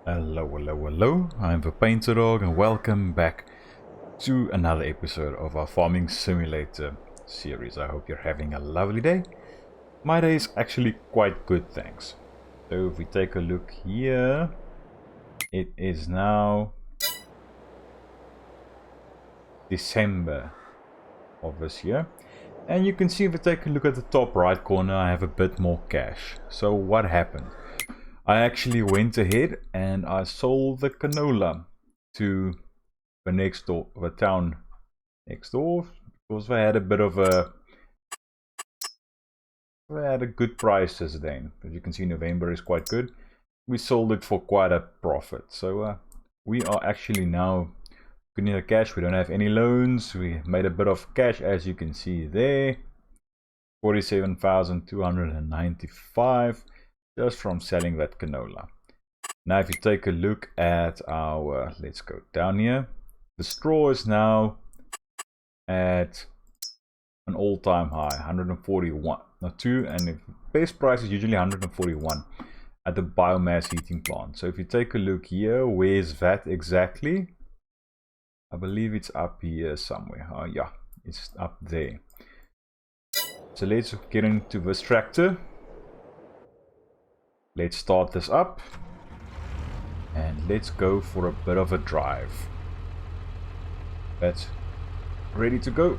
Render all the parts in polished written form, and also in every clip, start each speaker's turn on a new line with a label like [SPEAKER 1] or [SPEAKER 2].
[SPEAKER 1] Hello, hello, hello. I'm the PaintedDog and welcome back to another episode of our Farming Simulator series. I hope you're having a lovely day. My day is actually quite good, thanks. So if we take a look here, it is now December of this year. And you can see if we take a look at the top right corner, I have a bit more cash. So what happened? I actually went ahead and I sold the canola to the town next door, because they had a bit of a good prices then. As you can see, November is quite good. We sold it for quite a profit. So we are actually now good in the cash. We don't have any loans. We made a bit of cash, as you can see there, 47,295. Just from selling that canola. Now if you take a look at our, let's go down here, the straw is now at an all-time high, 141, not 2, and the best price is usually 141 at the biomass heating plant. So if you take a look here, where's that exactly? I believe it's up here somewhere. Oh yeah, it's up there. So let's get into this tractor. Let's start this up and let's go for a bit of a drive. That's ready to go.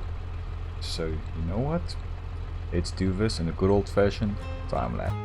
[SPEAKER 1] So you know what? Let's do this in a good old-fashioned time lapse.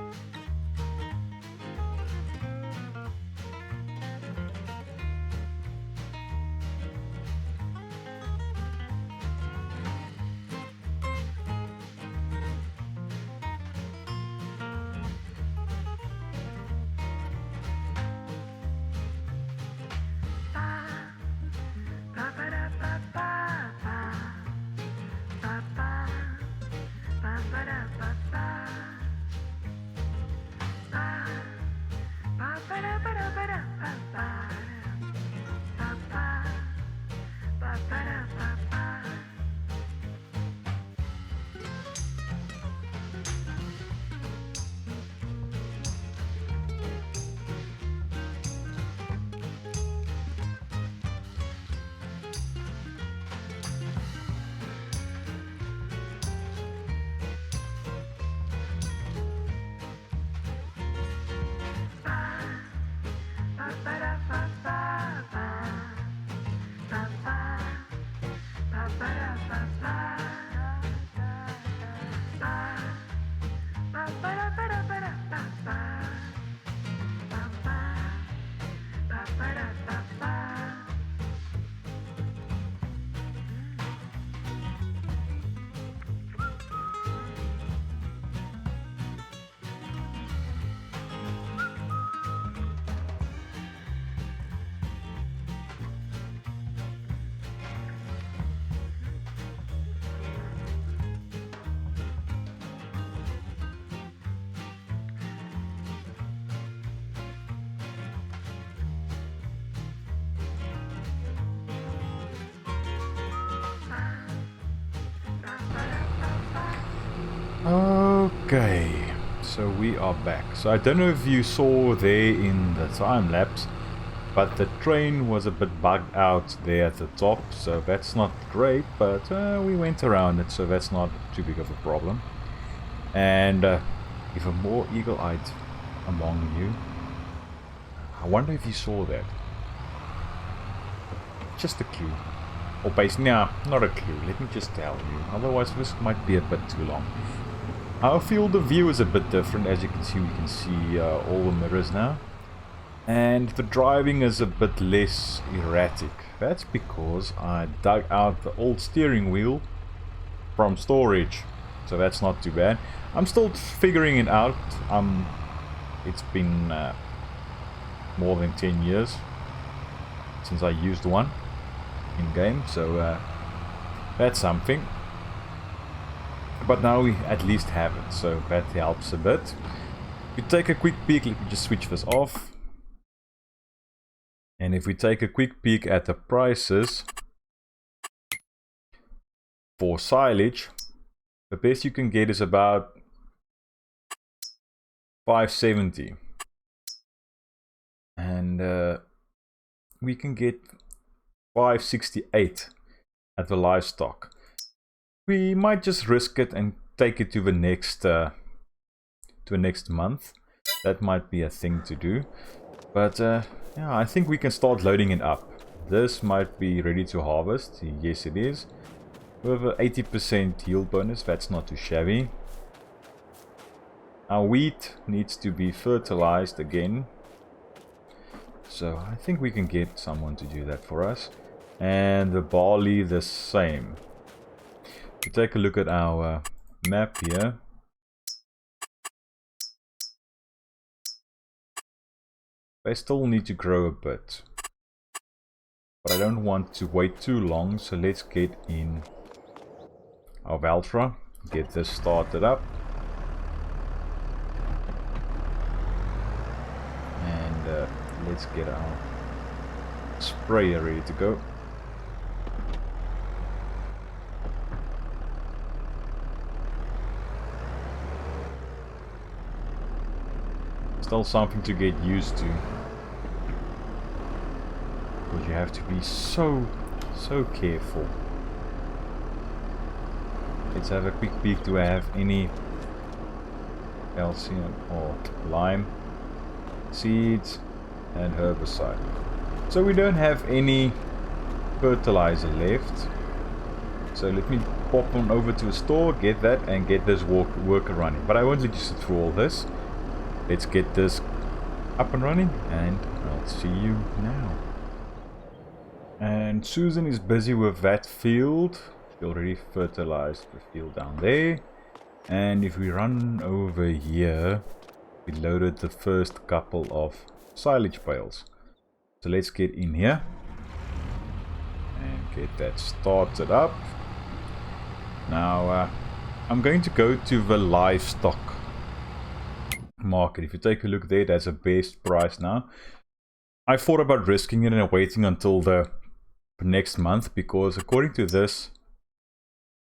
[SPEAKER 1] Okay, so we are back. So I don't know if you saw there in the time lapse, but the train was a bit bugged out there at the top, so that's not great, but we went around it, so that's not too big of a problem. And even more eagle-eyed among you, I wonder if you saw that. Just a clue. Or basically, nah, not a clue, let me just tell you, otherwise this might be a bit too long. I feel the view is a bit different. As you can see, we can see all the mirrors now. And the driving is a bit less erratic. That's because I dug out the old steering wheel from storage. So that's not too bad. I'm still figuring it out. It's been more than 10 years since I used one in game. So that's something. But now we at least have it, so that helps a bit. If we take a quick peek, let me just switch this off. And if we take a quick peek at the prices for silage, the best you can get is about 570. And and we can get 568 at the livestock. We might just risk it and take it to the next month. That might be a thing to do. But yeah, I think we can start loading it up. This might be ready to harvest. Yes, it is. With an 80% yield bonus, that's not too shabby. Our wheat needs to be fertilized again. So I think we can get someone to do that for us. And the barley the same. To take a look at our map here. They still need to grow a bit. But I don't want to wait too long, so let's get in our Valtra. Get this started up. And let's get our sprayer ready to go. Still something to get used to, because you have to be so careful. Let's have a quick peek. Do I have any calcium or lime seeds and herbicide? So we don't have any fertilizer left, so let me pop on over to a store, get that, and get this worker running. But I won't let you sit through all this. Let's get this up and running, and I'll see you now. And Susan is busy with that field. She already fertilized the field down there. And if we run over here, we loaded the first couple of silage bales. So let's get in here and get that started up. Now I'm going to go to the livestock market. If you take a look there, that's a best price now. I thought about risking it and waiting until the next month, because according to this,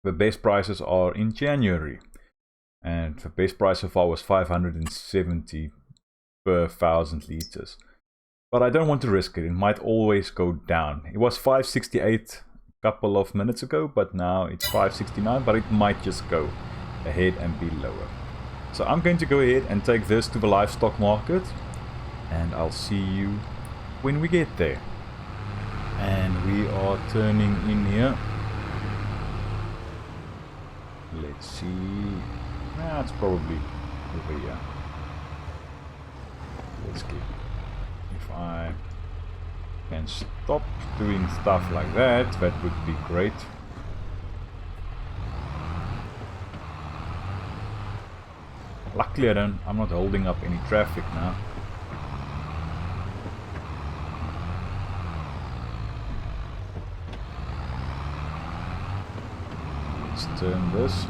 [SPEAKER 1] the best prices are in January, and the best price so far was 570 per 1,000 liters. But I don't want to risk it. It might always go down. It was 568 a couple of minutes ago, but now it's 569, but it might just go ahead and be lower. So I'm going to go ahead and take this to the livestock market, and I'll see you when we get there. And we are turning in here. Let's see. It's probably over here. Let's get. If I can stop doing stuff like that, that would be great. Luckily I'm not holding up any traffic now. Let's turn this.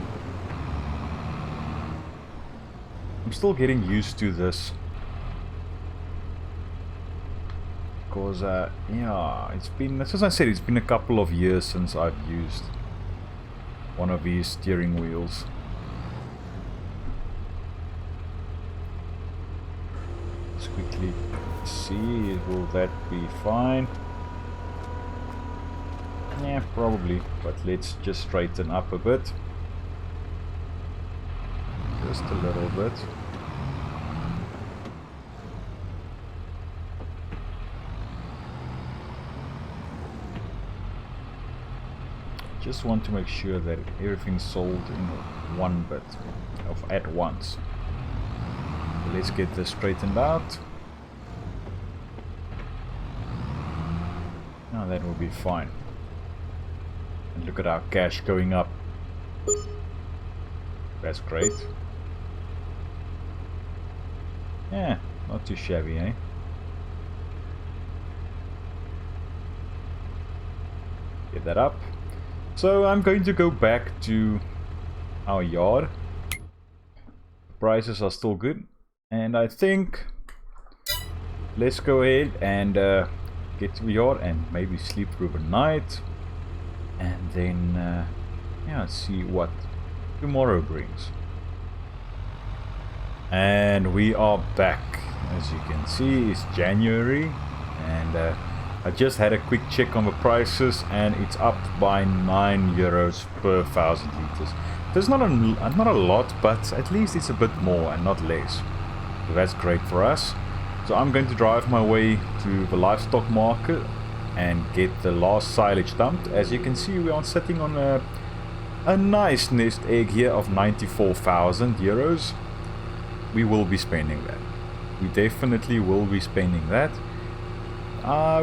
[SPEAKER 1] I'm still getting used to this, because yeah, it's been, as I said, it's been a couple of years since I've used one of these steering wheels. Let's quickly see, will that be fine? Yeah, probably, but let's just straighten up a bit. Just a little bit. Just want to make sure that everything's sold in one bit at once. Let's get this straightened out. Now that will be fine. And look at our cash going up. That's great. Yeah, not too shabby, eh? Get that up. So I'm going to go back to our yard. Prices are still good, and I think let's go ahead and get to the yard and maybe sleep through the night, and then yeah, see what tomorrow brings. And we are back, As you can see, it's January, and I just had a quick check on the prices, and it's up by 9 euros per 1,000 liters. There's not a lot, but at least it's a bit more and not less. So that's great for us. So I'm going to drive my way to the livestock market and get the last silage dumped. As you can see, we are sitting on a nice nest egg here of 94,000 euros. We will be spending that. We definitely will be spending that.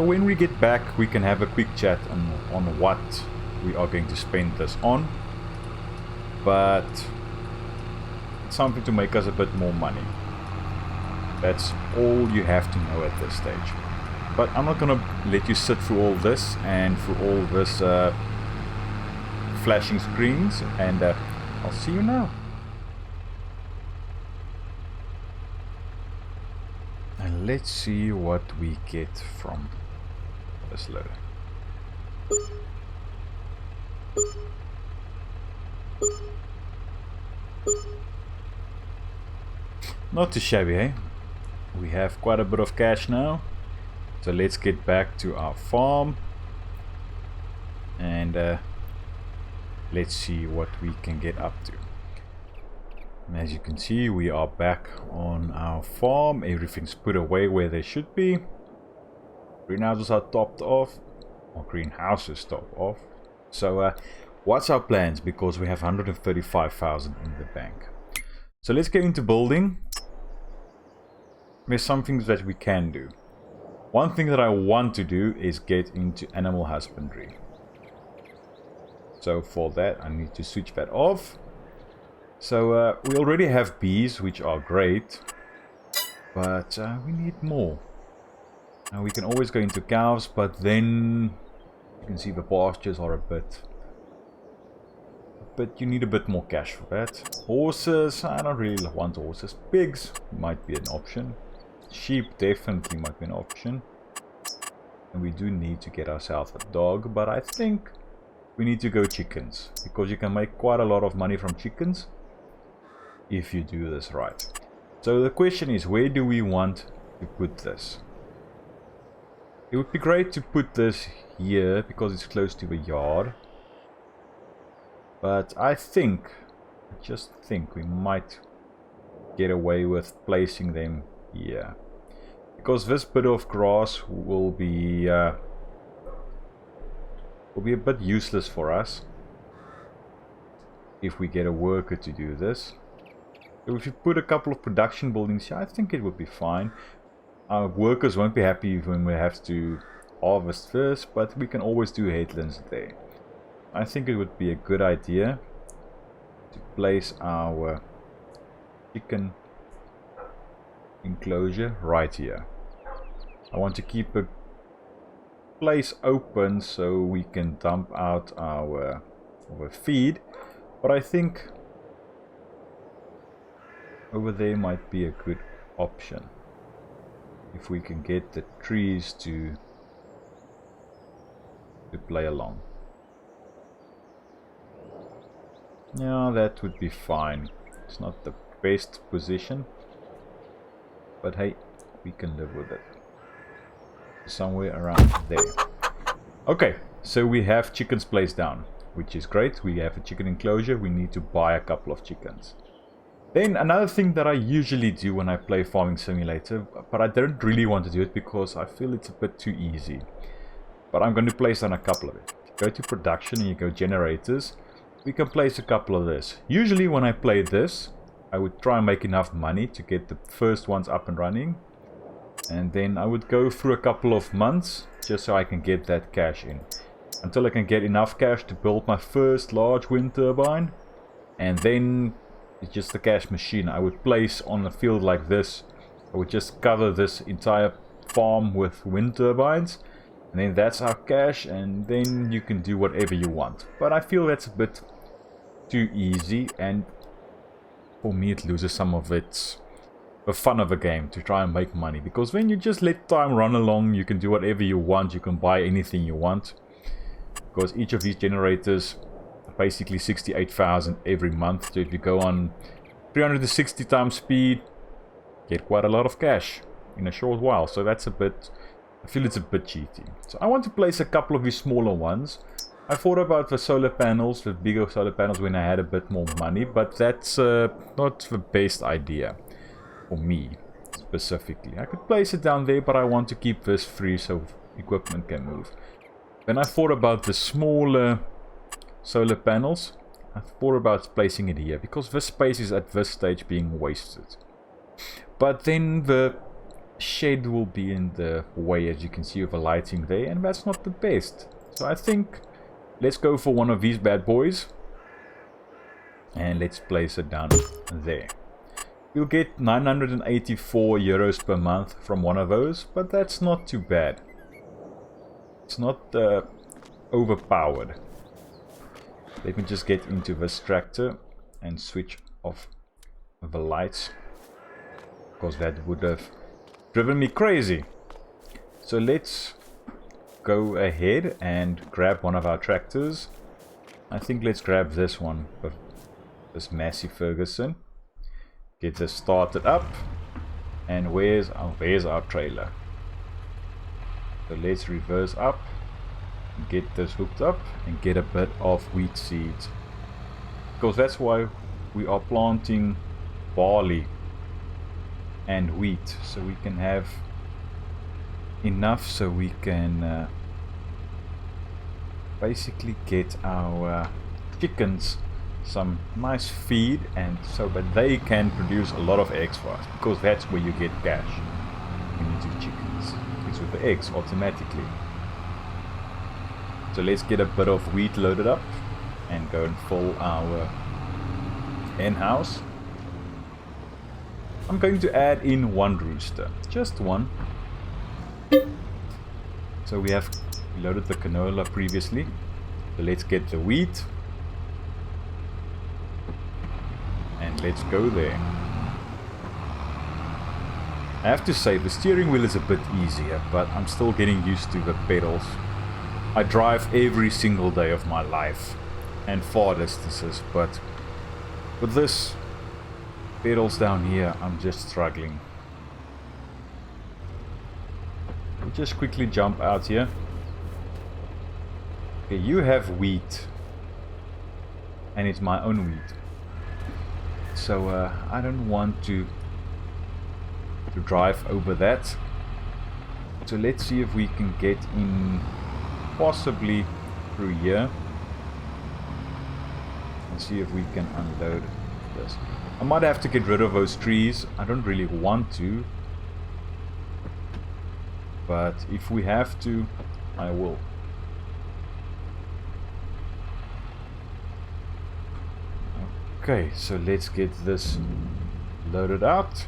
[SPEAKER 1] When we get back, we can have a quick chat on what we are going to spend this on. But it's something to make us a bit more money. That's all you have to know at this stage. But I'm not gonna let you sit through all this and through all this flashing screens, and I'll see you now. And let's see what we get from this loader. Not too shabby, eh? We have quite a bit of cash now, so let's get back to our farm and let's see what we can get up to. And as you can see, we are back on our farm. Everything's put away where they should be. Greenhouses are topped off, or greenhouses topped off. So what's our plans? Because we have 135,000 in the bank. So let's get into building. There's some things that we can do. One thing that I want to do is get into animal husbandry. So for that I need to switch that off. So we already have bees, which are great, but we need more. Now we can always go into cows, but then you can see the pastures are but you need a bit more cash for that. Horses, I don't really want horses. Pigs might be an option. Sheep definitely might be an option. And we do need to get ourselves a dog, but I think we need to go chickens, because you can make quite a lot of money from chickens if you do this right. So the question is, where do we want to put this? It would be great to put this here because it's close to the yard. But I just think we might get away with placing them here, because this bit of grass will be a bit useless for us if we get a worker to do this. So if you put a couple of production buildings here, I think it would be fine. Our workers won't be happy when we have to harvest first, but we can always do headlands there. I think it would be a good idea to place our chicken enclosure right here. I want to keep a place open so we can dump out our feed, but I think over there might be a good option if we can get the trees to play along. Yeah, that would be fine. It's not the best position, but hey, we can live with it. Somewhere around there. Okay, so we have chickens placed down, which is great. We have a chicken enclosure. We need to buy a couple of chickens. Then another thing that I usually do when I play Farming Simulator, but I don't really want to do it because I feel it's a bit too easy. But I'm going to place down a couple of it. Go to production and you go generators. We can place a couple of this. Usually when I play this, I would try and make enough money to get the first ones up and running. And then I would go through a couple of months just so I can get that cash in. Until I can get enough cash to build my first large wind turbine. And then it's just a cash machine. I would place on a field like this. I would just cover this entire farm with wind turbines. And then that's our cash, and then you can do whatever you want. But I feel that's a bit too easy, and for me it loses some of the fun of the game to try and make money. Because when you just let time run along, you can do whatever you want, you can buy anything you want. Because each of these generators are basically 68,000 every month. So if you go on 360 times speed, get quite a lot of cash. in a short while. So that's a bit, I feel it's a bit cheaty. So I want to place a couple of these smaller ones. I thought about the solar panels, the bigger solar panels, when I had a bit more money, but that's not the best idea for me specifically. I could place it down there, but I want to keep this free so equipment can move. Then I thought about the smaller solar panels. I thought about placing it here because this space is at this stage being wasted. But then the shade will be in the way, as you can see, of the lighting there, and that's not the best. So I think let's go for one of these bad boys and let's place it down there. You'll get 984 euros per month from one of those, but that's not too bad. It's not overpowered. Let me just get into this tractor and switch off the lights, because that would have driven me crazy. So let's go ahead and grab one of our tractors. I think let's grab this one, this Massey Ferguson. Get this started up, and there's our trailer. So let's reverse up, get this hooked up, and get a bit of wheat seeds, because that's why we are planting barley and wheat, so we can have enough so we can basically get our chickens some nice feed, and so that they can produce a lot of eggs for us, because that's where you get cash when you do chickens. It's with the eggs automatically. So let's get a bit of wheat loaded up and go and fill our hen house. I'm going to add in one rooster, just one. So we have loaded the canola previously, so let's get the wheat. And let's go there. I have to say, the steering wheel is a bit easier, but I'm still getting used to the pedals. I drive every single day of my life, and far distances, but with this pedals down here, I'm just struggling. We'll just quickly jump out here. Okay, you have wheat, and it's my own wheat. So I don't want to drive over that. So let's see if we can get in possibly through here and see if we can unload this. I might have to get rid of those trees. I don't really want to, but if we have to, I will. Okay, so let's get this loaded out,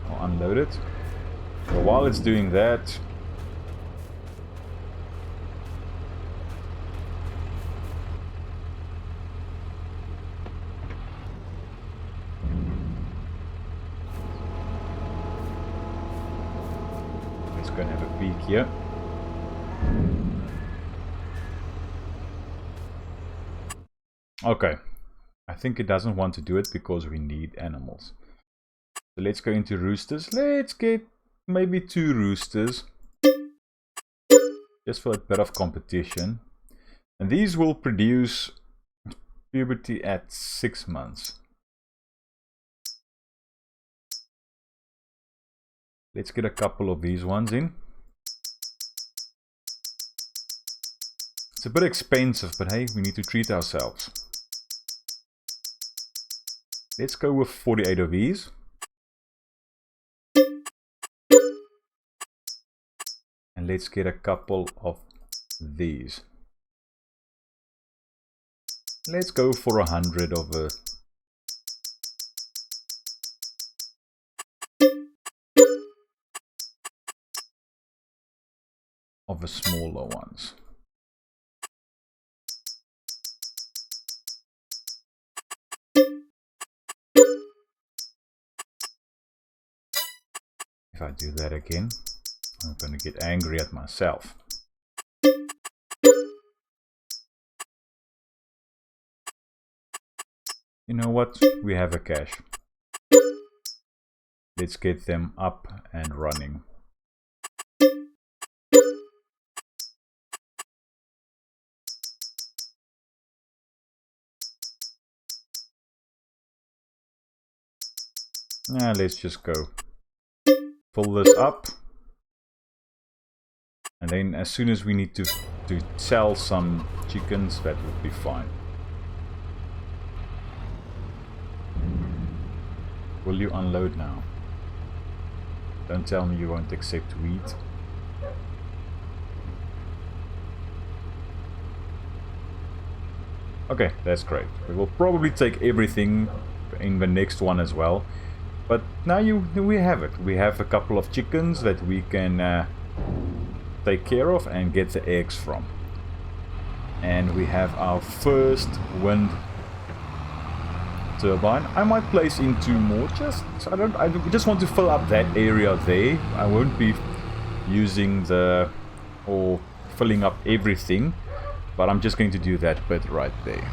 [SPEAKER 1] or unloaded. So while it's doing that, let's go and have a peek here. Okay. I think it doesn't want to do it because we need animals. So let's go into roosters. Let's get maybe 2 roosters, just for a bit of competition. And these will produce puberty at 6 months. Let's get a couple of these ones in. It's a bit expensive, but hey, we need to treat ourselves. Let's go with 48 of these. And let's get a couple of these. Let's go for 100 of the smaller ones. If I do that again, I'm going to get angry at myself. You know what? We have a cache. let's get them up and running. Now let's just go fill this up, and then as soon as we need to sell some chickens, that would be fine. Will you unload now? Don't tell me you won't accept wheat. Okay, that's great. We will probably take everything in the next one as well. But now we have it. We have a couple of chickens that we can take care of and get the eggs from. And we have our first wind turbine. I might place in 2 more. I just want to fill up that area there. I won't be using or filling up everything, but I'm just going to do that bit right there.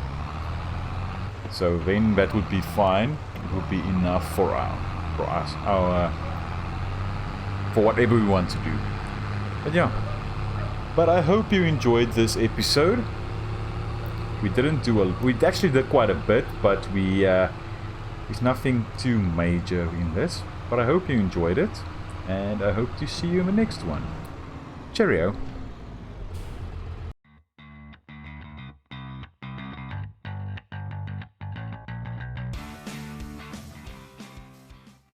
[SPEAKER 1] So then that would be fine. It would be enough for whatever we want to do. But yeah. But I hope you enjoyed this episode. We actually did quite a bit, but there's nothing too major in this. But I hope you enjoyed it, and I hope to see you in the next one. Cheerio.